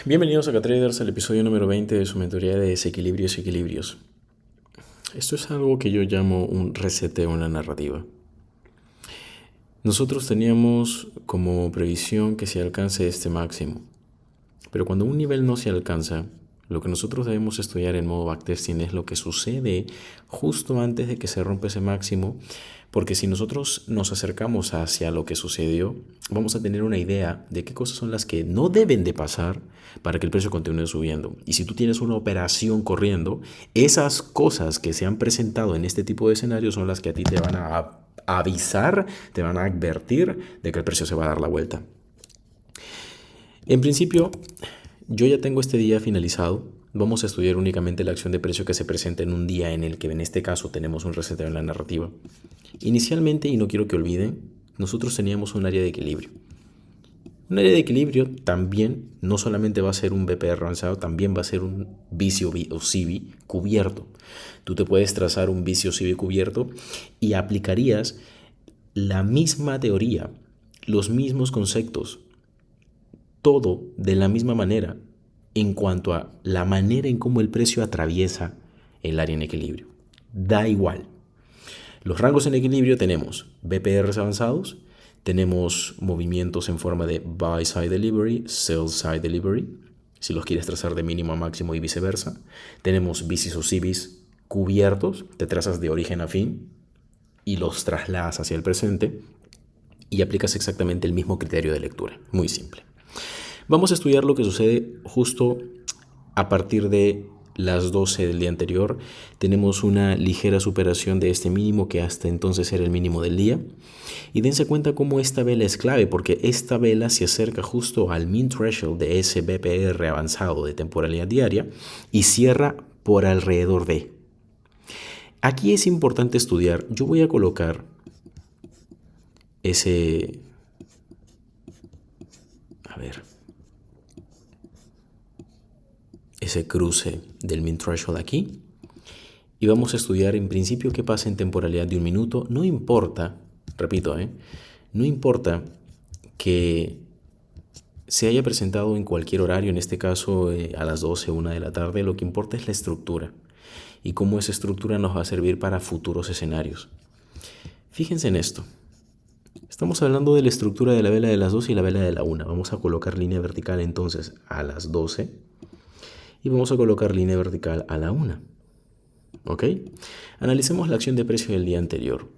Bienvenidos a CaTraders al episodio número 20 de su mentoría de desequilibrios y equilibrios. Esto es algo que yo llamo un reseteo en la narrativa. Nosotros teníamos como previsión que se alcance este máximo, pero cuando un nivel no se alcanza, lo que nosotros debemos estudiar en modo backtesting es lo que sucede justo antes de que se rompa ese máximo, porque si nosotros nos acercamos hacia lo que sucedió, vamos a tener una idea de qué cosas son las que no deben de pasar para que el precio continúe subiendo. Y si tú tienes una operación corriendo, esas cosas que se han presentado en este tipo de escenarios son las que a ti te van a avisar, te van a advertir de que el precio se va a dar la vuelta. En principio, yo ya tengo este día finalizado. Vamos a estudiar únicamente la acción de precio que se presenta en un día en el que en este caso tenemos un reseteo en la narrativa. Inicialmente, y no quiero que olviden, nosotros teníamos un área de equilibrio. Un área de equilibrio también no solamente va a ser un BPR avanzado, también va a ser un vicio o CIBI cubierto. Tú te puedes trazar un vicio CIBI cubierto y aplicarías la misma teoría, los mismos conceptos, todo de la misma manera en cuanto a la manera en cómo el precio atraviesa el área en equilibrio. Da igual. Los rangos en equilibrio tenemos BPRs avanzados, tenemos movimientos en forma de buy side delivery, sell side delivery, si los quieres trazar de mínimo a máximo y viceversa. Tenemos bicis o CIBIs cubiertos, te trazas de origen a fin y los trasladas hacia el presente y aplicas exactamente el mismo criterio de lectura. Muy simple. Vamos a estudiar lo que sucede justo a partir de las 12 del día anterior. Tenemos una ligera superación de este mínimo que hasta entonces era el mínimo del día. Y dense cuenta cómo esta vela es clave, porque esta vela se acerca justo al mean threshold de ese BPR avanzado de temporalidad diaria y cierra por alrededor de. Aquí es importante estudiar. Yo voy a colocar ese... ese cruce del mean threshold aquí y vamos a estudiar en principio qué pasa en temporalidad de un minuto. No importa, repito, no importa que se haya presentado en cualquier horario, en este caso a las 12 o 1 de la tarde, lo que importa es la estructura y cómo esa estructura nos va a servir para futuros escenarios. Fíjense en esto. Estamos hablando de la estructura de la vela de las 12 y la vela de la 1. Vamos a colocar línea vertical entonces a las 12 y vamos a colocar línea vertical a la 1. ¿Ok? Analicemos la acción de precio del día anterior.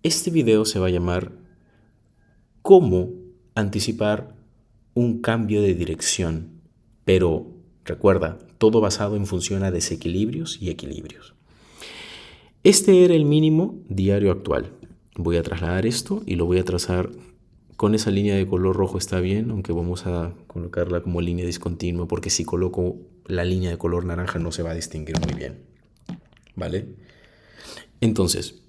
Este video se va a llamar ¿Cómo anticipar un cambio de dirección? Pero recuerda, todo basado en función a desequilibrios y equilibrios. Este era el mínimo diario actual. Voy a trasladar esto y lo voy a trazar con esa línea de color rojo, está bien, aunque vamos a colocarla como línea discontinua, porque si coloco la línea de color naranja no se va a distinguir muy bien. ¿Vale? Entonces,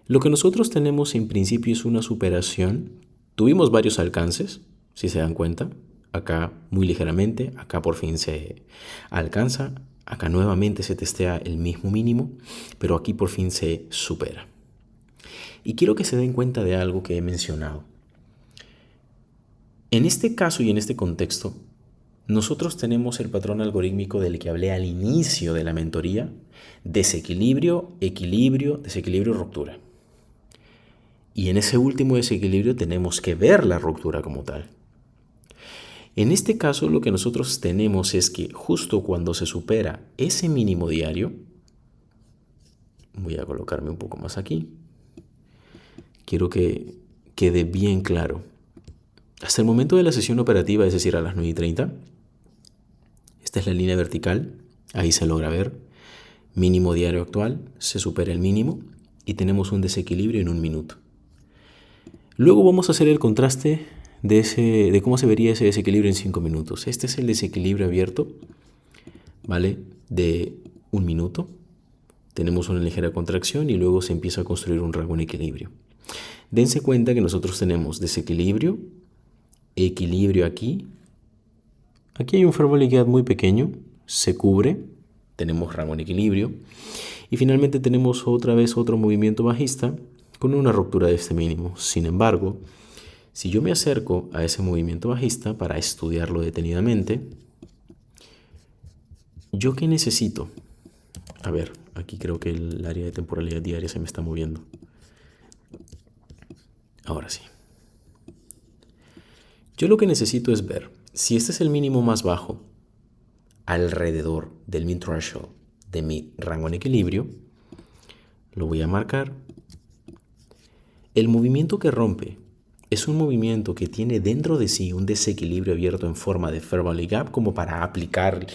lo que nosotros tenemos en principio es una superación. Tuvimos varios alcances, si se dan cuenta. Acá muy ligeramente, acá por fin se alcanza, acá nuevamente se testea el mismo mínimo, pero aquí por fin se supera. Y quiero que se den cuenta de algo que he mencionado. En este caso y en este contexto, nosotros tenemos el patrón algorítmico del que hablé al inicio de la mentoría: desequilibrio, equilibrio, desequilibrio, ruptura. Y en ese último desequilibrio tenemos que ver la ruptura como tal. En este caso lo que nosotros tenemos es que justo cuando se supera ese mínimo diario, voy a colocarme un poco más aquí, quiero que quede bien claro. Hasta el momento de la sesión operativa, es decir, a las 9:30, esta es la línea vertical, ahí se logra ver, mínimo diario actual, se supera el mínimo y tenemos un desequilibrio en un minuto. Luego vamos a hacer el contraste de cómo se vería ese desequilibrio en 5 minutos. Este es el desequilibrio abierto, ¿vale? De un minuto. Tenemos una ligera contracción y luego se empieza a construir un rango en equilibrio. Dense cuenta que nosotros tenemos desequilibrio, equilibrio aquí. Aquí hay un Fair Gap muy pequeño, se cubre, tenemos rango en equilibrio. Y finalmente tenemos otra vez otro movimiento bajista con una ruptura de este mínimo. Sin embargo, Si yo me acerco a ese movimiento bajista para estudiarlo detenidamente, ¿yo qué necesito? A ver, aquí creo que el área de temporalidad diaria se me está moviendo. Ahora sí. Yo lo que necesito es ver si este es el mínimo más bajo alrededor del mean threshold de mi rango en equilibrio. Lo voy a marcar. El movimiento que rompe es un movimiento que tiene dentro de sí un desequilibrio abierto en forma de fair value gap, como para aplicar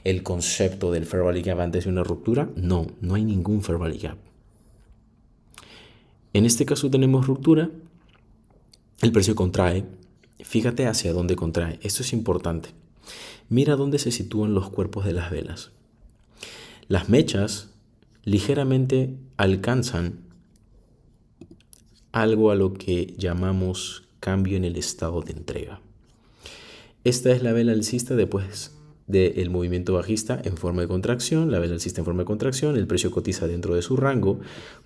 el concepto del fair value gap antes de una ruptura. No, no hay ningún fair value gap. En este caso tenemos ruptura, el precio contrae. Fíjate hacia dónde contrae. Esto es importante. Mira dónde se sitúan los cuerpos de las velas. Las mechas ligeramente alcanzan algo a lo que llamamos cambio en el estado de entrega. Esta es la vela alcista después del movimiento bajista en forma de contracción. La vela alcista en forma de contracción, el precio cotiza dentro de su rango.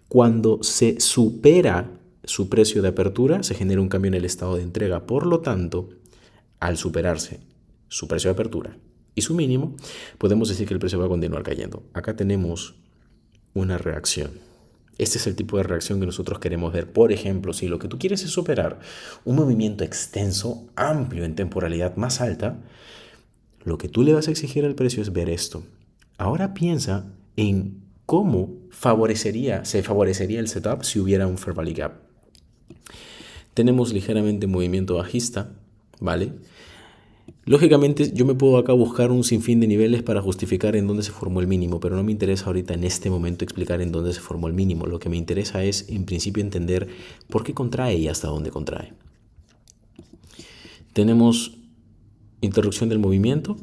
Cuando se supera su precio de apertura, se genera un cambio en el estado de entrega. Por lo tanto, al superarse su precio de apertura y su mínimo, podemos decir que el precio va a continuar cayendo. Acá tenemos una reacción. Este es el tipo de reacción que nosotros queremos ver. Por ejemplo, si lo que tú quieres es superar un movimiento extenso, amplio en temporalidad más alta, lo que tú le vas a exigir al precio es ver esto. Ahora piensa en cómo se favorecería el setup si hubiera un fair value gap. Tenemos ligeramente movimiento bajista, ¿vale? Lógicamente yo me puedo acá buscar un sinfín de niveles para justificar en dónde se formó el mínimo, pero no me interesa ahorita en este momento explicar en dónde se formó el mínimo. Lo que me interesa es en principio entender por qué contrae y hasta dónde contrae. Tenemos interrupción del movimiento.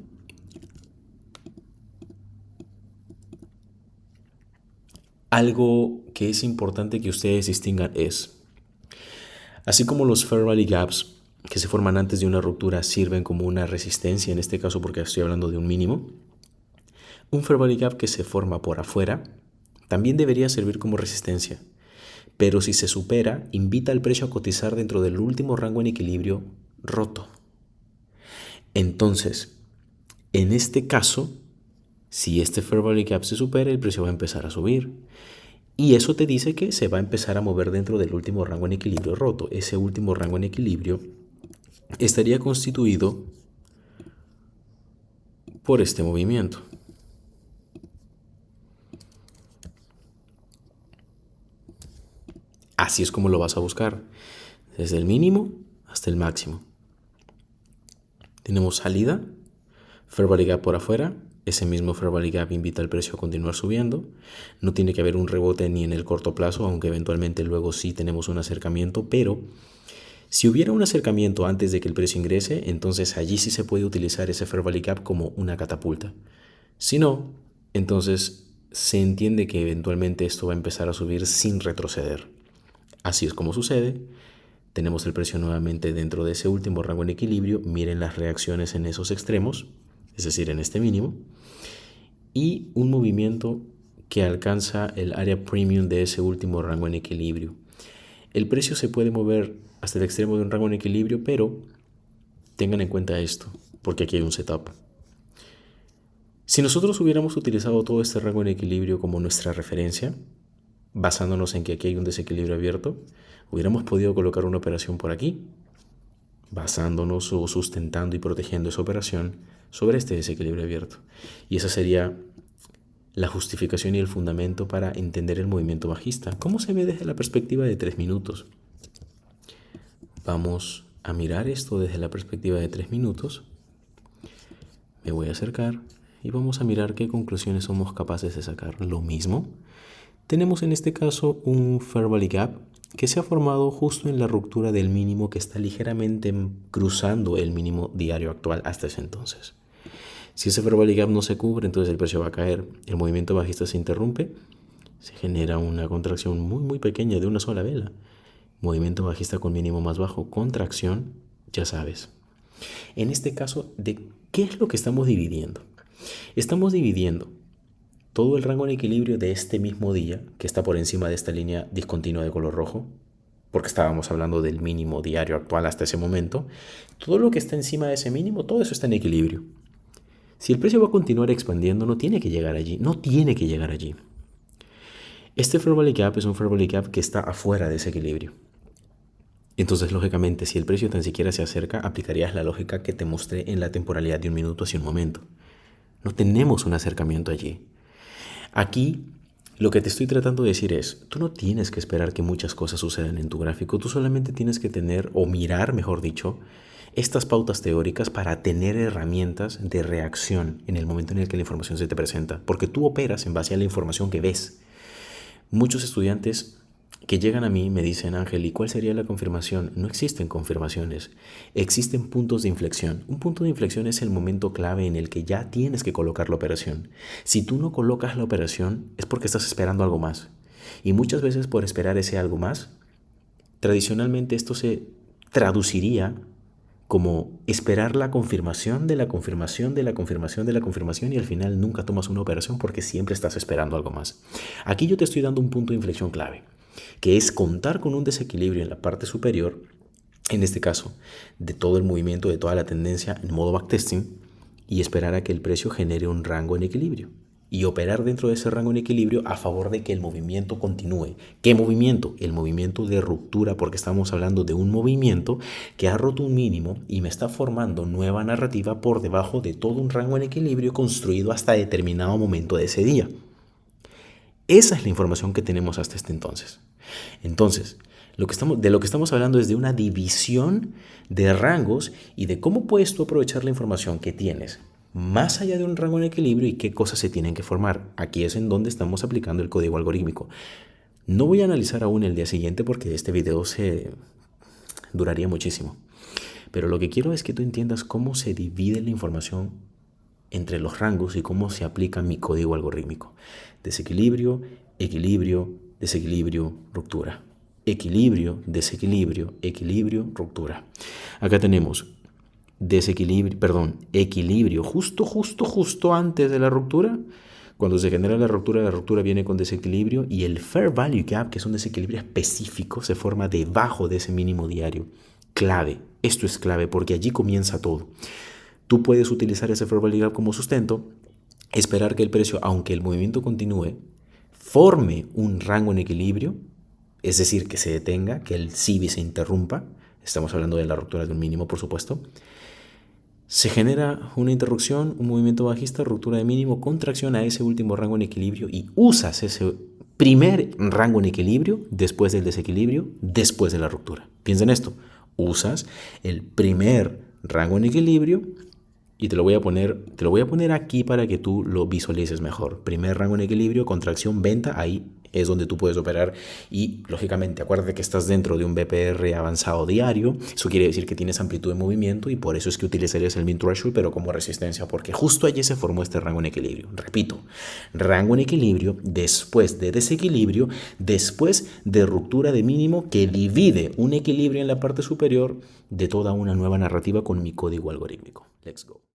Algo que es importante que ustedes distingan es, así como los fair value gaps que se forman antes de una ruptura sirven como una resistencia, en este caso porque estoy hablando de un mínimo, un fair value gap que se forma por afuera también debería servir como resistencia, pero si se supera, invita al precio a cotizar dentro del último rango en equilibrio roto. Entonces, en este caso, si este fair value gap se supera, el precio va a empezar a subir. Y eso te dice que se va a empezar a mover dentro del último rango en equilibrio roto. Ese último rango en equilibrio estaría constituido por este movimiento. Así es como lo vas a buscar, desde el mínimo hasta el máximo. Tenemos salida, fair value gap por afuera. Ese mismo fair value gap invita al precio a continuar subiendo. No tiene que haber un rebote ni en el corto plazo, aunque eventualmente luego sí tenemos un acercamiento, pero si hubiera un acercamiento antes de que el precio ingrese, entonces allí sí se puede utilizar ese fair value gap como una catapulta. Si no, entonces se entiende que eventualmente esto va a empezar a subir sin retroceder. Así es como sucede. Tenemos el precio nuevamente dentro de ese último rango en equilibrio. Miren las reacciones en esos extremos, es decir, en este mínimo. Y un movimiento que alcanza el área premium de ese último rango en equilibrio. El precio se puede mover hasta el extremo de un rango en equilibrio, pero tengan en cuenta esto, porque aquí hay un setup. Si nosotros hubiéramos utilizado todo este rango en equilibrio como nuestra referencia, basándonos en que aquí hay un desequilibrio abierto, hubiéramos podido colocar una operación por aquí, basándonos o sustentando y protegiendo esa operación sobre este desequilibrio abierto. Y esa sería la justificación y el fundamento para entender el movimiento bajista. ¿Cómo se ve desde la perspectiva de 3 minutos? Vamos a mirar esto desde la perspectiva de 3 minutos. Me voy a acercar y vamos a mirar qué conclusiones somos capaces de sacar. Lo mismo, tenemos en este caso un fair value gap que se ha formado justo en la ruptura del mínimo que está ligeramente cruzando el mínimo diario actual hasta ese entonces. Si ese fair value gap no se cubre, entonces el precio va a caer, el movimiento bajista se interrumpe, se genera una contracción muy pequeña de una sola vela. Movimiento bajista con mínimo más bajo, contracción, ya sabes. En este caso, ¿de qué es lo que estamos dividiendo? Estamos dividiendo todo el rango en equilibrio de este mismo día, que está por encima de esta línea discontinua de color rojo, porque estábamos hablando del mínimo diario actual hasta ese momento, todo lo que está encima de ese mínimo, todo eso está en equilibrio. Si el precio va a continuar expandiendo, no tiene que llegar allí, no tiene que llegar allí. Este fair value gap es un fair value gap que está afuera de ese equilibrio. Entonces, lógicamente, si el precio tan siquiera se acerca, aplicarías la lógica que te mostré en la temporalidad de un minuto hace un momento. No tenemos un acercamiento allí. Aquí, lo que te estoy tratando de decir es, tú no tienes que esperar que muchas cosas sucedan en tu gráfico, tú solamente tienes que tener, o mirar, mejor dicho, estas pautas teóricas para tener herramientas de reacción en el momento en el que la información se te presenta, porque tú operas en base a la información que ves. Muchos estudiantes que llegan a mí me dicen, Ángel, ¿y cuál sería la confirmación? No existen confirmaciones, existen puntos de inflexión. Un punto de inflexión es el momento clave en el que ya tienes que colocar la operación. Si tú no colocas la operación es porque estás esperando algo más. Y muchas veces por esperar ese algo más, tradicionalmente esto se traduciría como esperar la confirmación de la confirmación de la confirmación de la confirmación y al final nunca tomas una operación porque siempre estás esperando algo más. Aquí yo te estoy dando un punto de inflexión clave, que es contar con un desequilibrio en la parte superior, en este caso, de todo el movimiento, de toda la tendencia en modo backtesting y esperar a que el precio genere un rango en equilibrio y operar dentro de ese rango en equilibrio a favor de que el movimiento continúe. ¿Qué movimiento? El movimiento de ruptura, porque estamos hablando de un movimiento que ha roto un mínimo y me está formando nueva narrativa por debajo de todo un rango en equilibrio construido hasta determinado momento de ese día. Esa es la información que tenemos hasta este entonces. Entonces, de lo que estamos hablando es de una división de rangos y de cómo puedes tú aprovechar la información que tienes más allá de un rango en equilibrio y qué cosas se tienen que formar. Aquí es en donde estamos aplicando el código algorítmico. No voy a analizar aún el día siguiente porque este video se duraría muchísimo. Pero lo que quiero es que tú entiendas cómo se divide la información entre los rangos y cómo se aplica mi código algorítmico. Desequilibrio, equilibrio, desequilibrio, ruptura. Equilibrio, desequilibrio, equilibrio, ruptura. Acá tenemos equilibrio justo antes de la ruptura. Cuando se genera la ruptura viene con desequilibrio y el fair value gap, que es un desequilibrio específico, se forma debajo de ese mínimo diario. Clave, esto es clave porque allí comienza todo. Tú puedes utilizar ese fair value gap como sustento, esperar que el precio, aunque el movimiento continúe, forme un rango en equilibrio, es decir, que se detenga, que el CIBI se interrumpa. Estamos hablando de la ruptura de un mínimo, por supuesto. Se genera una interrupción, un movimiento bajista, ruptura de mínimo, contracción a ese último rango en equilibrio y usas ese primer rango en equilibrio después del desequilibrio, después de la ruptura. Piensa en esto, usas el primer rango en equilibrio y te lo voy a poner aquí para que tú lo visualices mejor. Primer rango en equilibrio, contracción, venta, ahí es donde tú puedes operar y lógicamente acuérdate que estás dentro de un BPR avanzado diario, eso quiere decir que tienes amplitud de movimiento y por eso es que utilizarías el mean threshold pero como resistencia porque justo allí se formó este rango en equilibrio. Repito, rango en equilibrio después de desequilibrio, después de ruptura de mínimo que divide un equilibrio en la parte superior de toda una nueva narrativa con mi código algorítmico. Let's go.